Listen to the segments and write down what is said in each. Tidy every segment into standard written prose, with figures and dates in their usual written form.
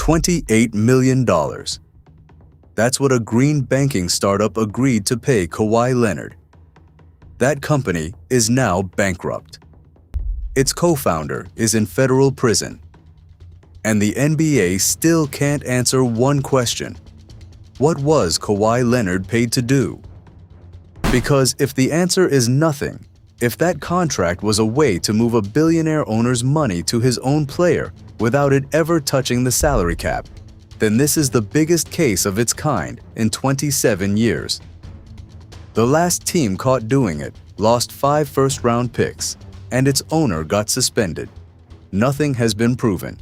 $28 million. That's what a green banking startup agreed to pay Kawhi Leonard. That company is now bankrupt. Its co-founder is in federal prison. And the NBA still can't answer one question. What was Kawhi Leonard paid to do? Because if the answer is nothing, if that contract was a way to move a billionaire owner's money to his own player without it ever touching the salary cap, then this is the biggest case of its kind in 27 years. The last team caught doing it lost 5 first-round picks, and its owner got suspended. Nothing has been proven.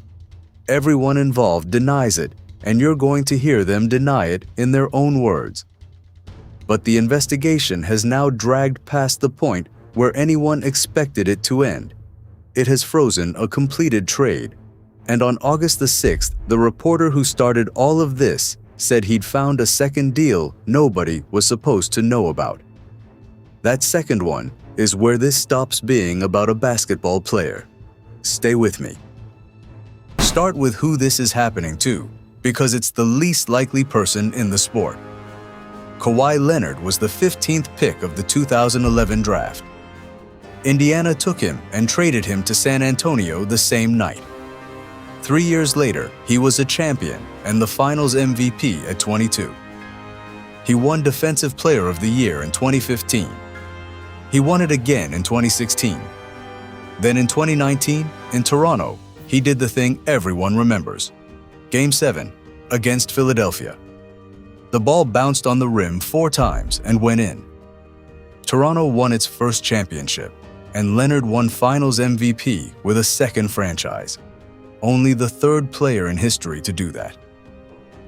Everyone involved denies it, and you're going to hear them deny it in their own words. But the investigation has now dragged past the point where anyone expected it to end. It has frozen a completed trade. And on August the 6th, the reporter who started all of this said he'd found a second deal nobody was supposed to know about. That second one is where this stops being about a basketball player. Stay with me. Start with who this is happening to, because it's the least likely person in the sport. Kawhi Leonard was the 15th pick of the 2011 draft. Indiana took him and traded him to San Antonio the same night. 3 years later, he was a champion and the Finals MVP at 22. He won Defensive Player of the Year in 2015. He won it again in 2016. Then in 2019, in Toronto, he did the thing everyone remembers. Game 7 against Philadelphia. The ball bounced on the rim 4 times and went in. Toronto won its first championship, and Leonard won Finals MVP with a second franchise. Only the 3rd player in history to do that.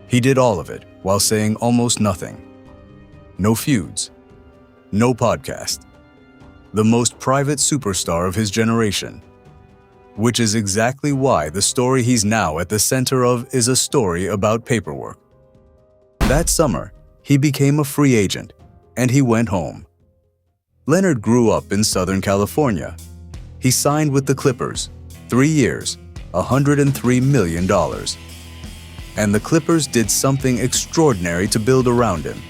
He did all of it while saying almost nothing. No feuds. No podcast. The most private superstar of his generation. Which is exactly why the story he's now at the center of is a story about paperwork. That summer, he became a free agent, and he went home. Leonard grew up in Southern California. He signed with the Clippers, 3 years, $103 million. And the Clippers did something extraordinary to build around him.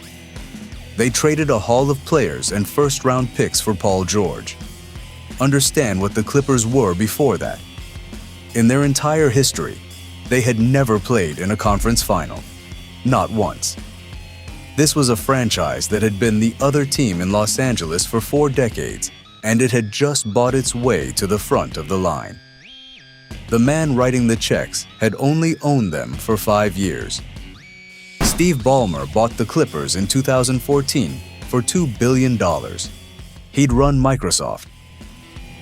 They traded a haul of players and first-round picks for Paul George. Understand what the Clippers were before that. In their entire history, they had never played in a conference final. Not once. This was a franchise that had been the other team in Los Angeles for 4 decades, and it had just bought its way to the front of the line. The man writing the checks had only owned them for 5 years. Steve Ballmer bought the Clippers in 2014 for $2 billion. He'd run Microsoft.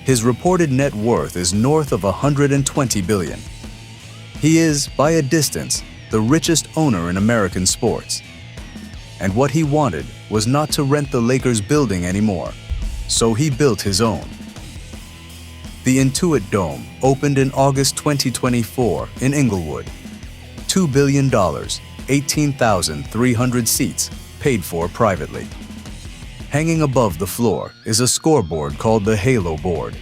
His reported net worth is north of $120 billion. He is, by a distance, the richest owner in American sports. And what he wanted was not to rent the Lakers building anymore, so he built his own. The Intuit Dome opened in August 2024 in Inglewood. $2 billion, 18,300 seats, paid for privately. Hanging above the floor is a scoreboard called the Halo Board,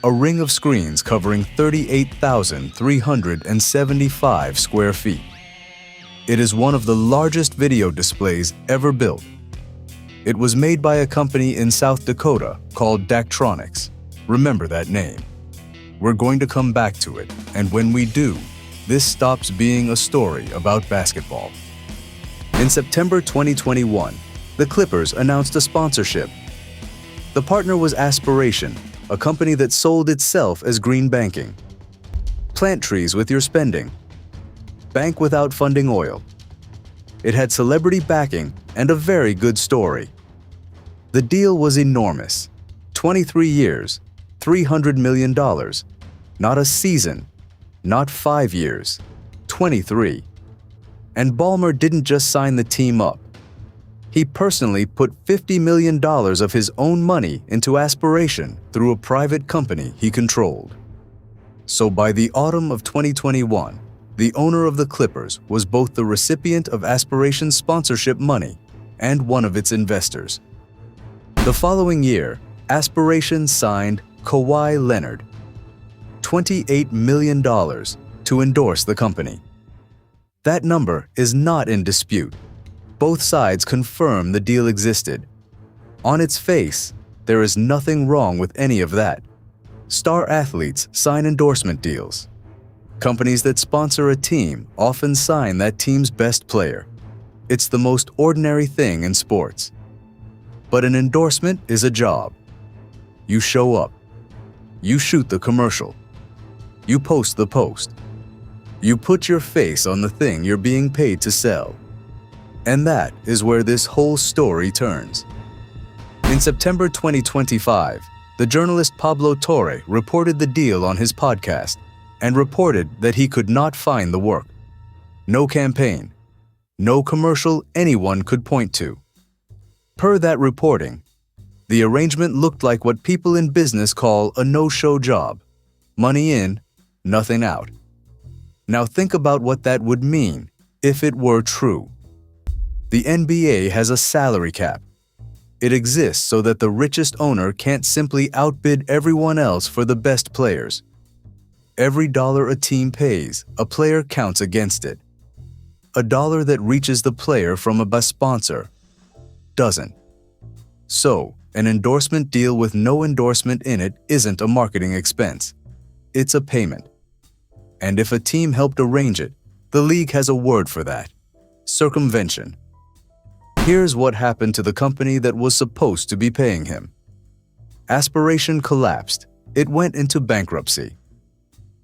a ring of screens covering 38,375 square feet. It is one of the largest video displays ever built. It was made by a company in South Dakota called Daktronics. Remember that name. We're going to come back to it, and when we do, this stops being a story about basketball. In September 2021, the Clippers announced a sponsorship. The partner was Aspiration, a company that sold itself as green banking. Plant trees with your spending. Bank without funding oil. It had celebrity backing and a very good story. The deal was enormous. 23 years, $300 million. Not a season, not 5 years, 23. And Ballmer didn't just sign the team up. He personally put $50 million of his own money into Aspiration through a private company he controlled. So by the autumn of 2021, the owner of the Clippers was both the recipient of Aspiration's sponsorship money and one of its investors. The following year, Aspiration signed Kawhi Leonard, $28 million to endorse the company. That number is not in dispute. Both sides confirm the deal existed. On its face, there is nothing wrong with any of that. Star athletes sign endorsement deals. Companies that sponsor a team often sign that team's best player. It's the most ordinary thing in sports. But an endorsement is a job. You show up. You shoot the commercial. You post the post. You put your face on the thing you're being paid to sell. And that is where this whole story turns. In September 2025, the journalist Pablo Torre reported the deal on his podcast and reported that he could not find the work. No campaign. No commercial anyone could point to. Per that reporting, the arrangement looked like what people in business call a no-show job. Money in, nothing out. Now think about what that would mean if it were true. The NBA has a salary cap. It exists so that the richest owner can't simply outbid everyone else for the best players. Every dollar a team pays, a player counts against it. A dollar that reaches the player from a sponsor doesn't. So, an endorsement deal with no endorsement in it isn't a marketing expense. It's a payment. And if a team helped arrange it, the league has a word for that: circumvention. Here's what happened to the company that was supposed to be paying him. Aspiration collapsed. It went into bankruptcy.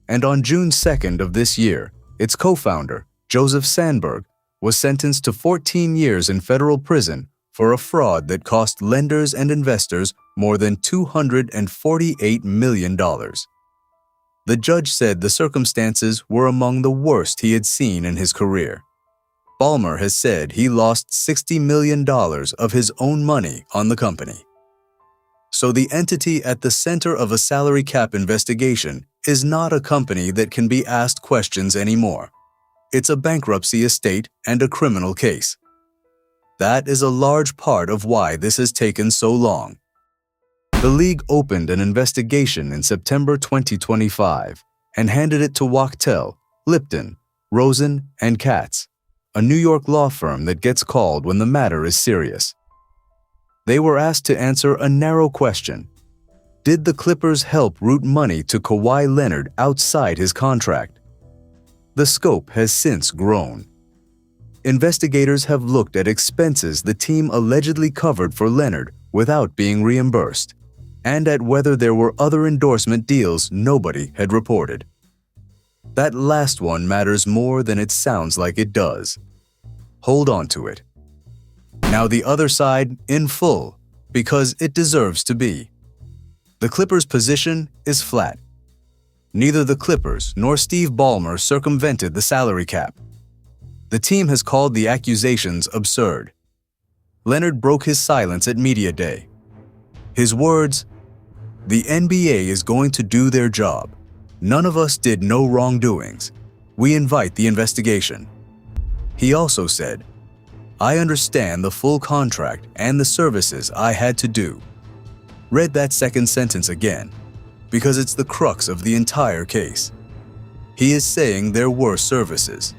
And on June 2nd of this year, its co-founder, Joseph Sandberg, was sentenced to 14 years in federal prison for a fraud that cost lenders and investors more than $248 million. The judge said the circumstances were among the worst he had seen in his career. Ballmer has said he lost $60 million of his own money on the company. So the entity at the center of a salary cap investigation is not a company that can be asked questions anymore. It's a bankruptcy estate and a criminal case. That is a large part of why this has taken so long. The league opened an investigation in September 2025 and handed it to Wachtell, Lipton, Rosen, and Katz, a New York law firm that gets called when the matter is serious. They were asked to answer a narrow question. Did the Clippers help route money to Kawhi Leonard outside his contract? The scope has since grown. Investigators have looked at expenses the team allegedly covered for Leonard without being reimbursed, and at whether there were other endorsement deals nobody had reported. That last one matters more than it sounds like it does. Hold on to it. Now the other side in full, because it deserves to be. The Clippers' position is flat. Neither the Clippers nor Steve Ballmer circumvented the salary cap. The team has called the accusations absurd. Leonard broke his silence at Media Day. His words, "The NBA is going to do their job. None of us did no wrongdoings. We invite the investigation." He also said, "I understand the full contract and the services I had to do." Read that second sentence again, because it's the crux of the entire case. He is saying there were services.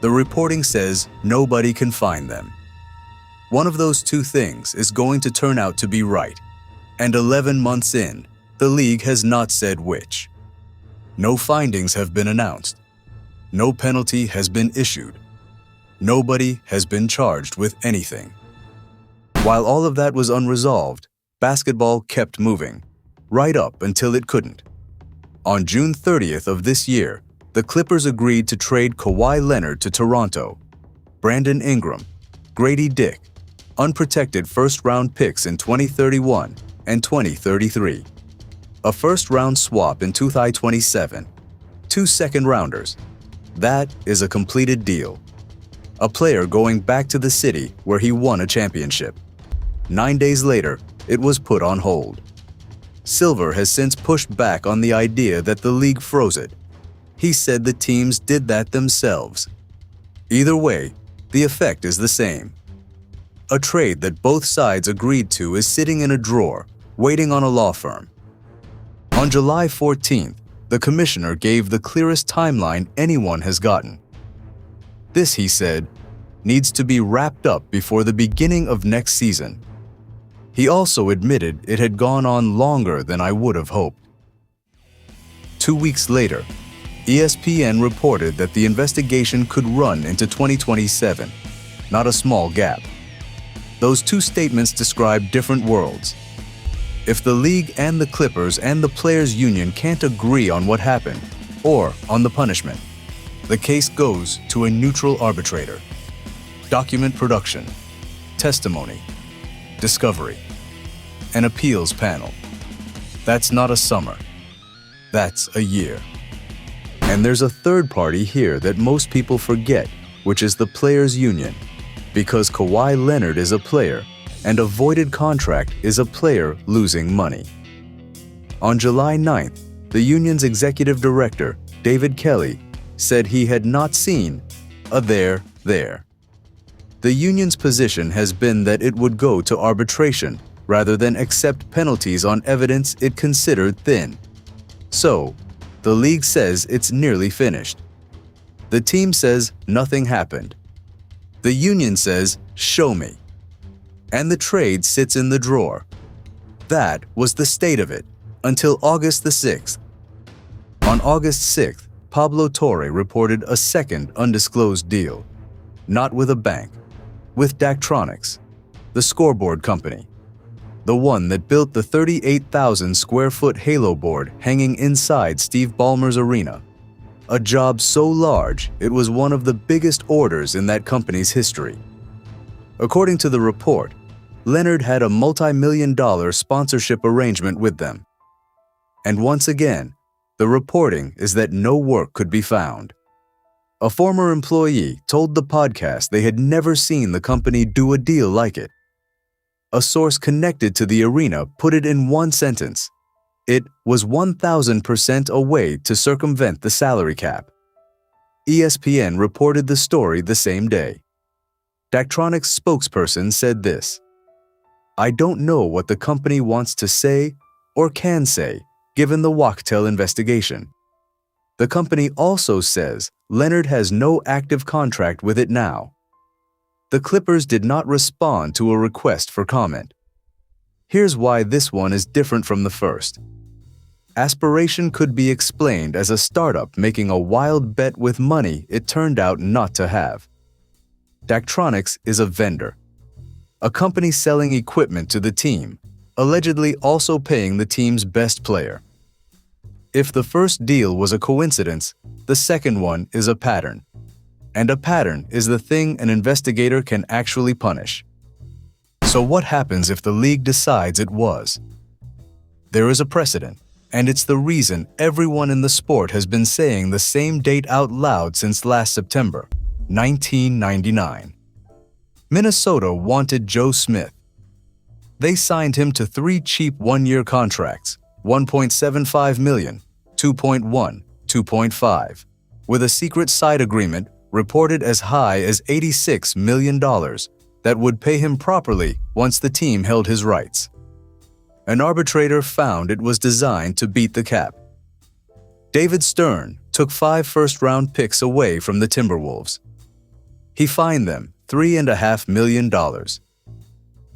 The reporting says nobody can find them. One of those two things is going to turn out to be right, and 11 months in, the league has not said which. No findings have been announced. No penalty has been issued. Nobody has been charged with anything. While all of that was unresolved, basketball kept moving, right up until it couldn't. On June 30th of this year, the Clippers agreed to trade Kawhi Leonard to Toronto, Brandon Ingram, Grady Dick, unprotected first-round picks in 2031 and 2033, a first-round swap in 2027, 2 second-rounders. That is a completed deal. A player going back to the city where he won a championship. 9 days later, it was put on hold. Silver has since pushed back on the idea that the league froze it. He said the teams did that themselves. Either way, the effect is the same. A trade that both sides agreed to is sitting in a drawer, waiting on a law firm. On July 14th, the commissioner gave the clearest timeline anyone has gotten. This, he said, needs to be wrapped up before the beginning of next season. He also admitted it had gone on longer than I would have hoped. 2 weeks later, ESPN reported that the investigation could run into 2027, not a small gap. Those two statements describe different worlds. If the league and the Clippers and the players' union can't agree on what happened, or on the punishment, the case goes to a neutral arbitrator. Document production, testimony, discovery, an appeals panel. That's not a summer. That's a year. And there's a third party here that most people forget, which is the players' union, because Kawhi Leonard is a player, and a voided contract is a player losing money. On July 9th, the union's executive director, David Kelly, said he had not seen a there. The union's position has been that it would go to arbitration rather than accept penalties on evidence it considered thin. So, the league says it's nearly finished. The team says nothing happened. The union says, show me. And the trade sits in the drawer. That was the state of it until August the 6th. On August 6th, Pablo Torre reported a second undisclosed deal, not with a bank, with Daktronics, the scoreboard company, the one that built the 38,000 square foot Halo board hanging inside Steve Ballmer's arena, a job so large it was one of the biggest orders in that company's history. According to the report, Leonard had a multi-million-dollar sponsorship arrangement with them. And once again, the reporting is that no work could be found. A former employee told the podcast they had never seen the company do a deal like it. A source connected to the arena put it in one sentence: it was 1,000% a way to circumvent the salary cap. ESPN reported the story the same day. Daktronics' spokesperson said this: I don't know what the company wants to say or can say, given the Wachtell investigation. The company also says Leonard has no active contract with it now. The Clippers did not respond to a request for comment. Here's why this one is different from the first. Aspiration could be explained as a startup making a wild bet with money it turned out not to have. Daktronics is a vendor, a company selling equipment to the team, allegedly also paying the team's best player. If the first deal was a coincidence, the second one is a pattern. And a pattern is the thing an investigator can actually punish. So what happens if the league decides it was? There is a precedent, and it's the reason everyone in the sport has been saying the same date out loud since last September, 1999. Minnesota wanted Joe Smith. They signed him to 3 cheap one-year contracts, $1.75 million, $2.1, $2.5, with a secret side agreement reported as high as $86 million that would pay him properly once the team held his rights. An arbitrator found it was designed to beat the cap. David Stern took 5 first-round picks away from the Timberwolves. He fined them $3.5 million.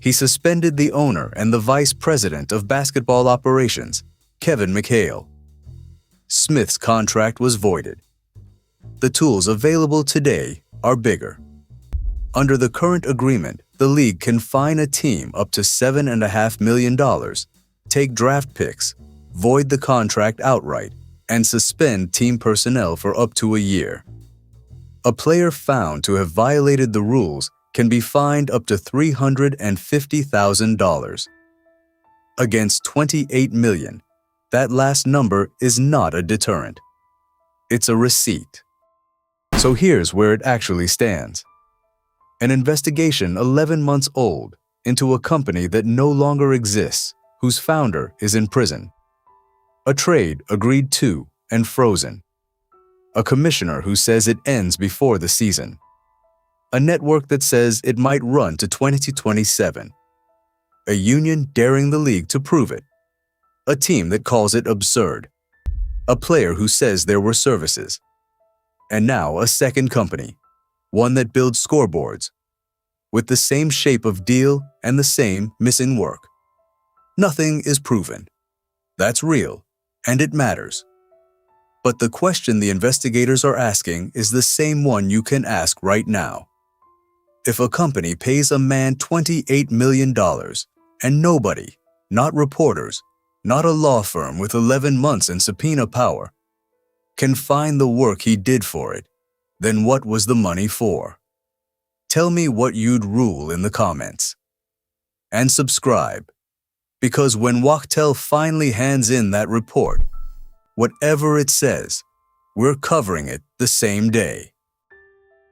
He suspended the owner and the vice president of basketball operations, Kevin McHale. Smith's contract was voided. The tools available today are bigger. Under the current agreement, the league can fine a team up to $7.5 million, take draft picks, void the contract outright, and suspend team personnel for up to a year. A player found to have violated the rules can be fined up to $350,000. Against $28 million, that last number is not a deterrent. It's a receipt. So here's where it actually stands. An investigation 11 months old into a company that no longer exists, whose founder is in prison. A trade agreed to and frozen. A commissioner who says it ends before the season. A network that says it might run to 2027. A union daring the league to prove it. A team that calls it absurd. A player who says there were services. And now a second company. one that builds scoreboards, with the same shape of deal and the same missing work. Nothing is proven. That's real, and it matters. But the question the investigators are asking is the same one you can ask right now. If a company pays a man $28 million and nobody, not reporters, not a law firm with 11 months in subpoena power, can find the work he did for it, then what was the money for? Tell me what you'd rule in the comments. And subscribe, because when Wachtell finally hands in that report, whatever it says, we're covering it the same day.